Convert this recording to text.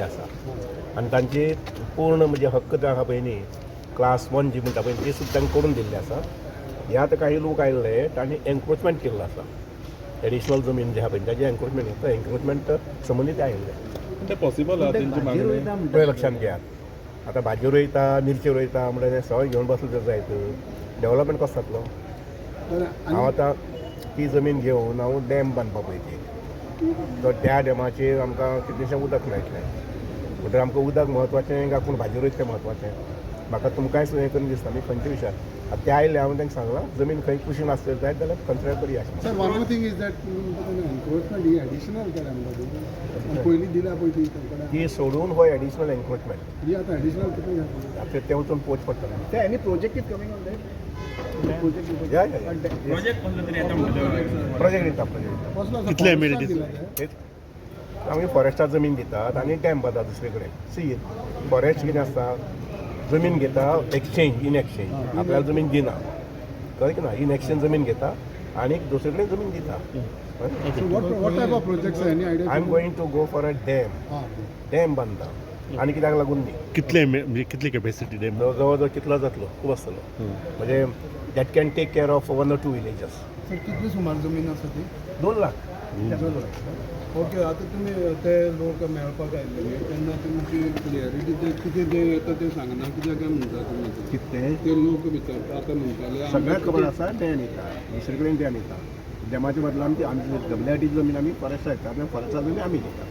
दिल्ले आसा आनी तांचे पूर्ण म्हणजे हक्क जे आहा पळय न्ही क्लास 1 जी म्हणटा पळय ती सुद्दां तांकां करून दिल्ले आसा. हे आतां काही लोक आयिल्ले तांणी एन्क्रोचमेंट केल्लो आसा. एडिशनल जमीन जी आहा पळय ताजें एन्क्रोचमेंट संबंदीत ते आयिल्ले. ते पॉसिबल आहा तेंची मागणी. पळय लक्षांत घेयात आतां भाजी रोयता मिरची रोयता म्हणल्यार हें सगळें घेवन बसलें जर जायत डेवलपमेंट कसो जातलो. हांव आतां ती जमीन घेवन हांव डॅम बांदपाक पळयती तर त्या डॅमाचेर आमकां कितलेंशें उदक मेळटलें म्हणटकीर आमकां उदक म्हत्वाचें काय पूण भाजी रोयत तें म्हत्वाचें म्हाका तुमकांय हें करून दिसता न्ही खंयचे विशय आतां ते आयले हांवें तांकां सांगलां जमीन खंय कुशीन आसत जायत जाल्यार कन्सिडर करया. Sir one more thing is that encroachment he additional केल्या म्हणटा पयलीं दिल्या पळय ती सोडून हो एडिशनल एन्क्रोचमेंट ही आतां एडिशनल कितें आतां ते वचून पोवचें पडटलें. ते any project is coming on that या प्रोजेक्ट कसलो तरी येता प्रोजेक्ट दिता प्रोजेक्ट कितले एमिनिटीज आमी फॉरेस्टार जमीन दितात आनी डॅम बांदतात दुसरे कडेन. सी फॉरेस्ट कितें आसता जमीन घेता एक्सचेंज इन एक्सचेंज आपल्याला जमीन दिना कळ्ळें की ना इन एक्सचेंज जमीन घेता आनी दुसरे कडेन जमीन दिता. what type of projects any idea? I am going to go for a dam बांदता आनी कित्याक लागून न्ही कितले म्हणजे कितली कॅपॅसिटी डॅम जवळ कितलो जातलो खूब आसतलो म्हणजे that can take care of 1 or 2 villages. Sir कितली सुमार जमीन आसा ती 2 लाख. ओके आतां तुमी ते लोक मेळपाक आयिल्ले तेन्ना तुमची क्लियरिटी ते कितें ते येता ते सांगना कित्याक काय म्हणटा तुमी कितें ते लोक भितर आतां म्हणटाले सगळ्याक खबर आसा डॅम येता दुसरे कडेन डॅम येता डॅमाच्या बदला आमची WIT जमीन आमी फॉरेस्टार येता फॉरेस्टार जमीन आमी घेता.